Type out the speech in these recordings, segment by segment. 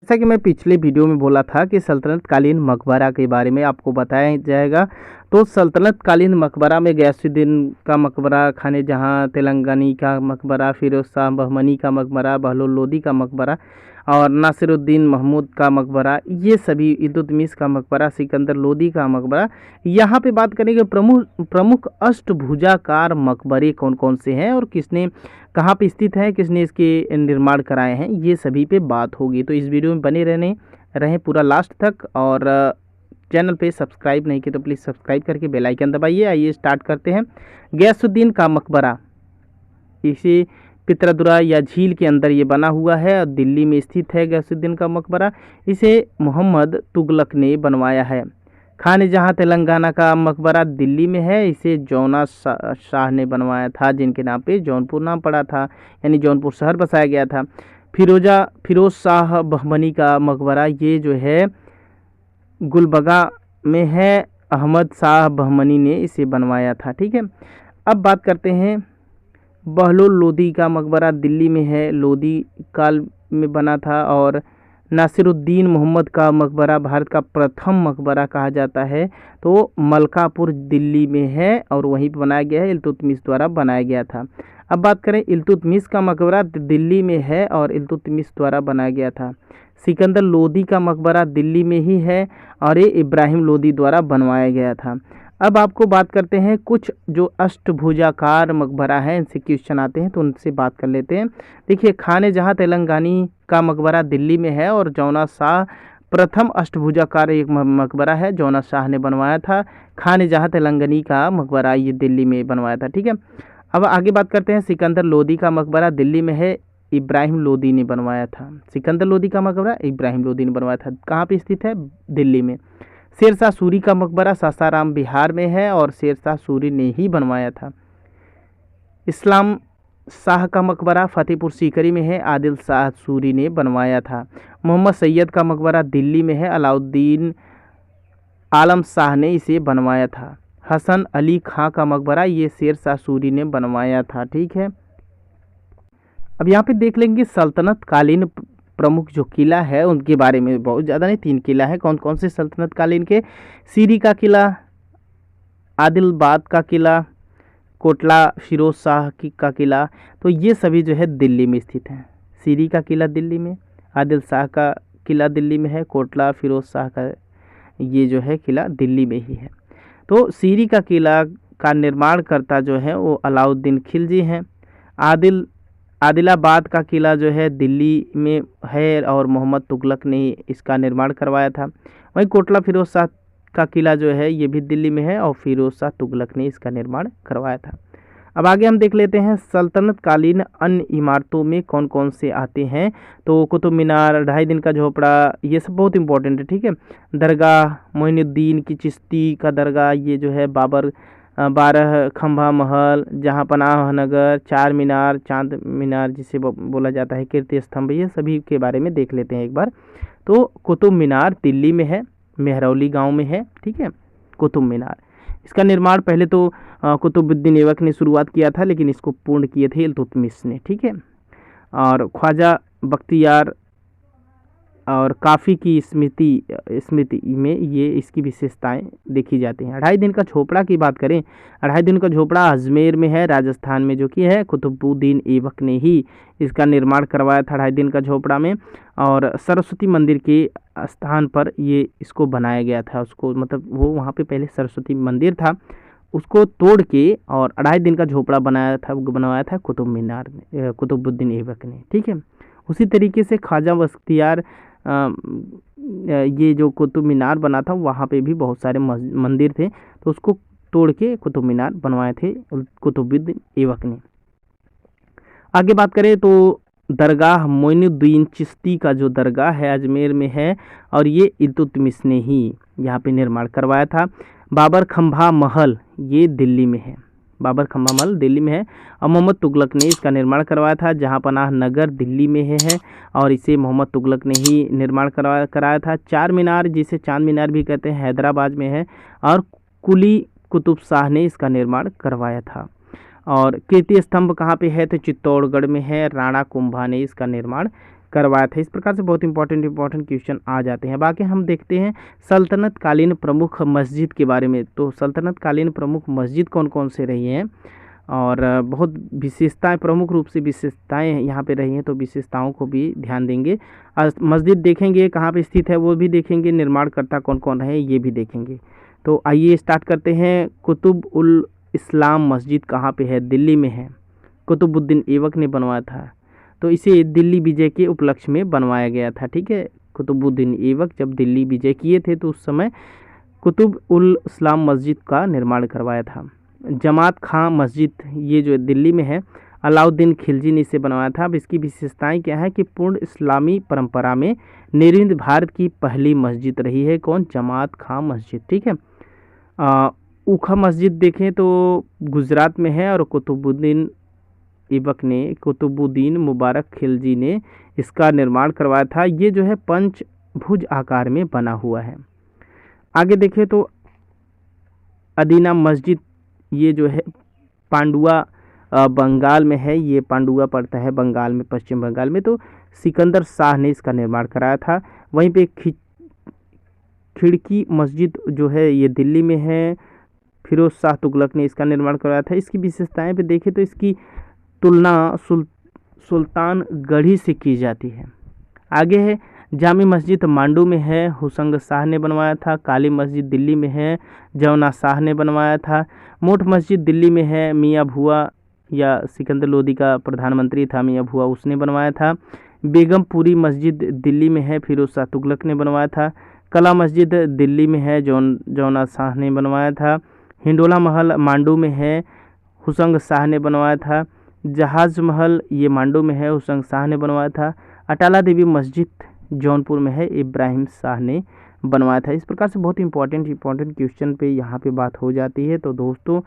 जैसा कि मैं पिछले वीडियो में बोला था कि सल्तनत कालीन मकबरा के बारे में आपको बताया जाएगा। तो सल्तनत कालीन मकबरा में गयासुद्दीन का मकबरा, खाने जहां तेलंगानी का मकबरा, फिरोज शाह बहमनी का मकबरा, बहलोल लोदी का मकबरा और नासिरुद्दीन महमूद का मकबरा, ये सभी इल्तुतमिश का मकबरा, सिकंदर लोदी का मकबरा। यहाँ पे बात करेंगे प्रमुख प्रमुख अष्टभुजाकार मकबरे कौन कौन से हैं और किसने, कहाँ पे स्थित है, किसने इसके निर्माण कराए हैं, ये सभी पे बात होगी। तो इस वीडियो में बने रहें पूरा लास्ट तक। और चैनल पे सब्सक्राइब नहीं किया तो प्लीज़ सब्सक्राइब करके बेल आइकन दबाइए। आइए स्टार्ट करते हैं। गयासुद्दीन का मकबरा इसी पितरादुरा या झील के अंदर ये बना हुआ है और दिल्ली में स्थित है गयासुद्दीन का मकबरा। इसे मोहम्मद तुगलक ने बनवाया है। खाने जहां तेलंगाना का मकबरा दिल्ली में है, इसे जौना शाह ने बनवाया था, जिनके नाम पे जौनपुर नाम पड़ा था, यानी जौनपुर शहर बसाया गया था। फिरोज शाह बहमनी का मकबरा ये जो है गुलबगा में है, अहमद शाह बहमनी ने इसे बनवाया था। ठीक है, अब बात करते हैं बहलोल लोदी का मकबरा दिल्ली में है, लोदी काल में बना था। और नासिरुद्दीन मोहम्मद का मकबरा भारत का प्रथम मकबरा कहा जाता है, तो मलकापुर दिल्ली में है और वहीं पर बनाया गया है, इल्तुतमिश द्वारा बनाया गया था। अब बात करें इल्तुतमिश का मकबरा दिल्ली में है और इल्तुतमिश द्वारा बनाया गया था। सिकंदर लोदी का मकबरा दिल्ली में ही है और ये इब्राहिम लोदी द्वारा बनवाया गया था। अब आपको बात करते हैं कुछ जो अष्टभुजाकार मकबरा है, इनसे क्वेश्चन आते हैं तो उनसे बात कर लेते हैं। देखिए, खाने जहां तेलंगानी का मकबरा दिल्ली में है और जौना शाह प्रथम अष्टभुजाकार एक मकबरा है, जौना शाह ने बनवाया था। खाने जहां तेलंगानी का मकबरा ये दिल्ली में बनवाया था। ठीक है, अब आगे बात करते हैं सिकंदर लोदी का मकबरा दिल्ली में है, इब्राहिम लोदी ने बनवाया था। सिकंदर लोदी का मकबरा इब्राहिम लोदी ने बनवाया था। कहाँ पे स्थित है? दिल्ली में। शेरशाह सूरी का मकबरा सासाराम बिहार में है और शेरशाह सूरी ने ही बनवाया था। इस्लाम शाह का मकबरा फतेहपुर सीकरी में है, आदिल शाह सूरी ने बनवाया था। मोहम्मद सैयद का मकबरा दिल्ली में है, अलाउद्दीन आलम शाह ने इसे बनवाया था। हसन अली खां का मकबरा ये शेरशाह सूरी ने बनवाया था। ठीक है, अब यहाँ पे देख लेंगे सल्तनत कालीन प्रमुख जो किला है उनके बारे में। बहुत ज़्यादा नहीं, 3 किला है। कौन कौन से सल्तनत कालीन के? सीरी का किला, आदिलाबाद का किला, कोटला फिरोज शाह का किला। तो ये सभी जो है दिल्ली में स्थित हैं। सीरी का किला दिल्ली में, आदिल शाह का किला दिल्ली में है, कोटला फिरोज शाह का ये जो है किला दिल्ली में ही है। तो सीरी का किला का निर्माण करता जो है वो अलाउद्दीन खिलजी हैं। आदिलाबाद का किला जो है दिल्ली में है और मोहम्मद तुगलक ने इसका निर्माण करवाया था। वहीं कोटला फिरोज शाह का किला जो है ये भी दिल्ली में है और फिरोज शाह तुगलक ने इसका निर्माण करवाया था। अब आगे हम देख लेते हैं सल्तनत कालीन अन्य इमारतों में कौन कौन से आते हैं। तो कुतुब मीनार, 2.5 दिन का झोपड़ा, ये सब बहुत इंपॉर्टेंट है। ठीक है, दरगाह मोइनुद्दीन की चिश्ती का दरगाह, ये जो है बाबर 12 खंभा महल, जहाँ पनाह नगर, 4 मीनार, चांद मीनार जिसे बोला जाता है, कीर्ति स्तंभ, ये सभी के बारे में देख लेते हैं एक बार। तो कुतुब मीनार दिल्ली में है, मेहरौली गांव में है। ठीक है, कुतुब मीनार, इसका निर्माण पहले तो कुतुबुद्दीन ऐबक ने शुरुआत किया था, लेकिन इसको पूर्ण किए थे इल्तुतमिश ने। ठीक है, और ख्वाजा बख्तियार और काफ़ी की स्मृति में ये इसकी विशेषताएं देखी जाती हैं। 2.5 दिन का झोपड़ा की बात करें, 2.5 दिन का झोपड़ा अजमेर में है, राजस्थान में, जो कि है कुतुबुद्दीन ऐबक ने ही इसका निर्माण करवाया था 2.5 दिन का झोपड़ा में। और सरस्वती मंदिर के स्थान पर ये इसको बनाया गया था, उसको मतलब वो वहाँ पे पहले सरस्वती मंदिर था, उसको तोड़ के और 2.5 दिन का झोपड़ा बनवाया था कुतुब मीनार में कुतुबुद्दीन ऐबक ने। ठीक है, उसी तरीके से ख्वाजा बख्तियार ये जो कुतुब मीनार बना था वहाँ पे भी बहुत सारे मंदिर थे, तो उसको तोड़ के कुतुब मीनार बनवाए थे कुतुबुद्दीन ऐबक ने। आगे बात करें तो दरगाह मोइनुद्दीन चिश्ती का जो दरगाह है अजमेर में है और ये इल्तुतमिश ने ही यहाँ पे निर्माण करवाया था। बाबर खंभा महल ये दिल्ली में है, बाबर खंभा महल दिल्ली में है और मोहम्मद तुगलक ने इसका निर्माण करवाया था। जहाँ पनाह नगर दिल्ली में है और इसे मोहम्मद तुगलक ने ही निर्माण कराया था। 4 मीनार जिसे चांद मीनार भी कहते हैं हैदराबाद में है और कुली कुतुब शाह ने इसका निर्माण करवाया था। और कीर्ति स्तंभ कहाँ पे है? तो चित्तौड़गढ़ में है, राणा कुंभा ने इसका निर्माण करवाया था। इस प्रकार से बहुत इंपॉर्टेंट क्वेश्चन आ जाते हैं। बाकी हम देखते हैं सल्तनत कालीन प्रमुख मस्जिद के बारे में। तो सल्तनत कालीन प्रमुख मस्जिद कौन कौन से रही हैं और बहुत विशेषताएं, प्रमुख रूप से विशेषताएं यहाँ पे रही हैं, तो विशेषताओं को भी ध्यान देंगे। मस्जिद देखेंगे कहाँ पे स्थित है वो भी देखेंगे, निर्माणकर्ता कौन कौन है ये भी देखेंगे। तो आइए स्टार्ट करते हैं। कुतुब उल इस्लाम मस्जिद कहाँ पे है? दिल्ली में है। कुतुबुद्दीन ऐबक ने बनवाया था, तो इसे दिल्ली विजय के उपलक्ष्य में बनवाया गया था। ठीक है, कुतुबुद्दीन ऐबक जब दिल्ली विजय किए थे तो उस समय कुतुब उल इस्लाम मस्जिद का निर्माण करवाया था। जमात खां मस्जिद, ये जो दिल्ली में है, अलाउद्दीन खिलजी ने इसे बनवाया था। अब इसकी विशेषताएं क्या है कि पूर्ण इस्लामी परंपरा में निर्मित भारत की पहली मस्जिद रही है। कौन? जमात खां मस्जिद। ठीक है, ऊखा मस्जिद देखें तो गुजरात में है और कुतुबुद्दीन ऐबक ने, कुतुबुद्दीन मुबारक खिलजी ने इसका निर्माण करवाया था। ये जो है पंचभुज आकार में बना हुआ है। आगे देखें तो अदीना मस्जिद, ये जो है पांडुआ बंगाल में है। ये पांडुआ पड़ता है बंगाल में, पश्चिम बंगाल में। तो सिकंदर शाह ने इसका निर्माण कराया था। वहीं पे खिड़की मस्जिद जो है ये दिल्ली में है, फिरोज शाह तुगलक ने इसका निर्माण कराया था। इसकी विशेषताएं पे देखें तो इसकी तुलना सुल्तान गढ़ी से की जाती है। आगे है जामी मस्जिद मांडू में है, हुसंग शाह ने बनवाया था। काली मस्जिद दिल्ली में है, जौना शाह ने बनवाया था। मोठ मस्जिद दिल्ली में है, मियाँ भुआ या सिकंदर लोदी का प्रधानमंत्री था मियाँ भुआ, उसने बनवाया था। बेगमपुरी मस्जिद दिल्ली में है, फिरोज शाह तुगलक ने बनवाया था। कला मस्जिद दिल्ली में है, जौना शाह ने बनवाया था। हिंडोला महल मांडू में है, हुसंग शाह ने बनवाया था। जहाज महल ये मांडू में है, हुसंग शाह ने बनवाया था। अटाला देवी मस्जिद जौनपुर में है, इब्राहिम शाह ने बनवाया था। इस प्रकार से बहुत इंपॉर्टेंट क्वेश्चन पे यहाँ पे बात हो जाती है। तो दोस्तों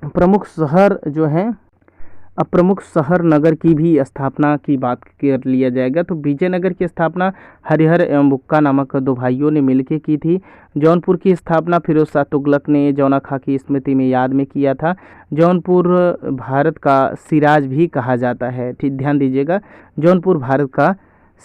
प्रमुख शहर जो है, अब प्रमुख शहर नगर की भी स्थापना की बात कर लिया जाएगा। तो विजयनगर की स्थापना हरिहर एवं बुक्का नामक दो भाइयों ने मिलकर की थी। जौनपुर की स्थापना फिरोज शाह तुगलक ने जौना खां की स्मृति में याद में किया था। जौनपुर भारत का सिराज भी कहा जाता है। ठीक, ध्यान दीजिएगा, जौनपुर भारत का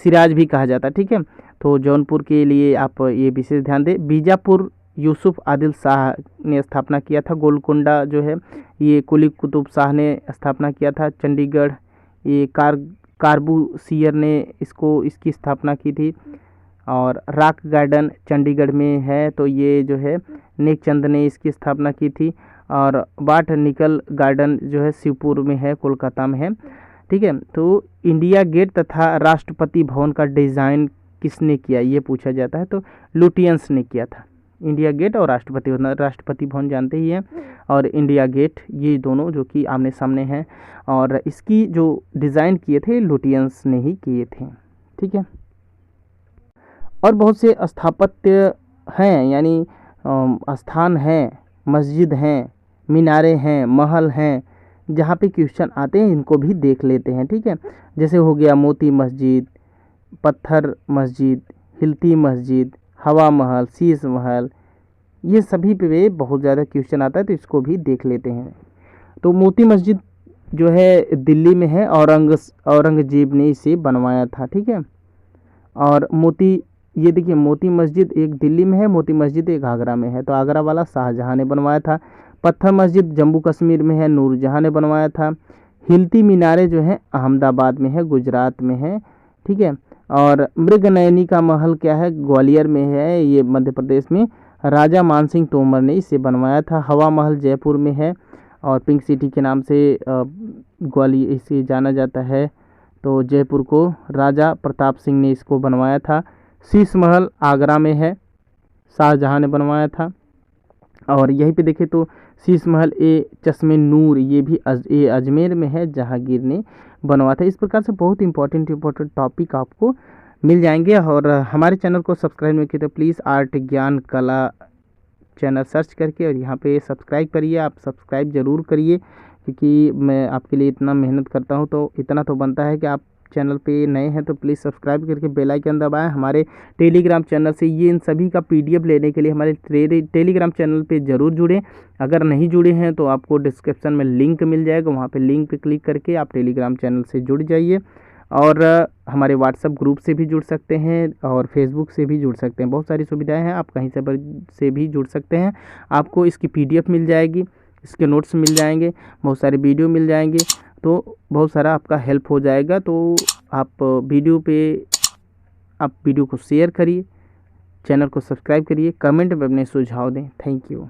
सिराज भी कहा जाता है। ठीक है, तो जौनपुर के लिए आप ये विशेष ध्यान दें। बीजापुर यूसुफ आदिल शाह ने स्थापना किया था। गोलकुंडा जो है ये कुली कुतुब शाह ने स्थापना किया था। चंडीगढ़ ये कार्बूसियर ने इसकी स्थापना की थी। और रॉक गार्डन चंडीगढ़ में है, तो ये जो है नेकचंद ने इसकी स्थापना की थी। और बाट निकल गार्डन जो है शिवपुर में है, कोलकाता में है। ठीक है, तो इंडिया गेट तथा राष्ट्रपति भवन का डिज़ाइन किसने किया ये पूछा जाता है, तो लुटियंस ने किया था। इंडिया गेट और राष्ट्रपति भवन जानते ही हैं, और इंडिया गेट, ये दोनों जो कि आमने सामने हैं, और इसकी जो डिज़ाइन किए थे लुटियंस ने ही किए थे। ठीक है, और बहुत से स्थापत्य हैं, यानी स्थान हैं, मस्जिद हैं, मीनारे हैं, महल हैं, जहाँ पे क्वेश्चन आते हैं इनको भी देख लेते हैं। ठीक है, जैसे हो गया मोती मस्जिद, पत्थर मस्जिद, हिलती मस्जिद, हवा महल, शीश महल, ये सभी पे बहुत ज़्यादा क्वेश्चन आता है, तो इसको भी देख लेते हैं। तो मोती मस्जिद जो है दिल्ली में है, औरंगजेब ने इसे बनवाया था। ठीक है, और ये देखिए मोती मस्जिद एक दिल्ली में है, मोती मस्जिद एक आगरा में है, तो आगरा वाला शाहजहां ने बनवाया था। पत्थर मस्जिद जम्मू कश्मीर में है, नूरजहां ने बनवाया था। हिलती मीनारे जो है अहमदाबाद में है, गुजरात में है। ठीक है, और मृगनयनी का महल क्या है, ग्वालियर में है, ये मध्य प्रदेश में, राजा मानसिंह तोमर ने इसे बनवाया था। हवा महल जयपुर में है, और पिंक सिटी के नाम से ग्वालियर इसे जाना जाता है, तो जयपुर को राजा प्रताप सिंह ने इसको बनवाया था। शीश महल आगरा में है, शाहजहां ने बनवाया था। और यहीं पे देखें तो शीश महल ए चश्मे नूर, ये भी अजमेर में है, जहांगीर ने बनवाया था। इस प्रकार से बहुत इंपॉर्टेंट टॉपिक आपको मिल जाएंगे। और हमारे चैनल को सब्सक्राइब नहीं किया तो प्लीज़ आर्ट ज्ञान कला चैनल सर्च करके और यहाँ पे सब्सक्राइब करिए। आप सब्सक्राइब ज़रूर करिए, क्योंकि मैं आपके लिए इतना मेहनत करता हूँ, तो इतना तो बनता है कि आप चैनल पे नए हैं तो प्लीज़ सब्सक्राइब करके बेल आइकन दबाएं। हमारे टेलीग्राम चैनल से ये इन सभी का PDF लेने के लिए हमारे टेलीग्राम चैनल पे ज़रूर जुड़ें। अगर नहीं जुड़े हैं तो आपको डिस्क्रिप्शन में लिंक मिल जाएगा, वहाँ पे लिंक पे क्लिक करके आप टेलीग्राम चैनल से जुड़ जाइए। और हमारे व्हाट्सएप ग्रुप से भी जुड़ सकते हैं और फेसबुक से भी जुड़ सकते हैं। बहुत सारी सुविधाएं हैं, आप कहीं से भी जुड़ सकते हैं। आपको इसकी PDF मिल जाएगी, इसके नोट्स मिल जाएंगे, बहुत सारे वीडियो मिल जाएंगे, तो बहुत सारा आपका हेल्प हो जाएगा। तो आप वीडियो को शेयर करिए, चैनल को सब्सक्राइब करिए, कमेंट में अपने सुझाव दें। Thank you.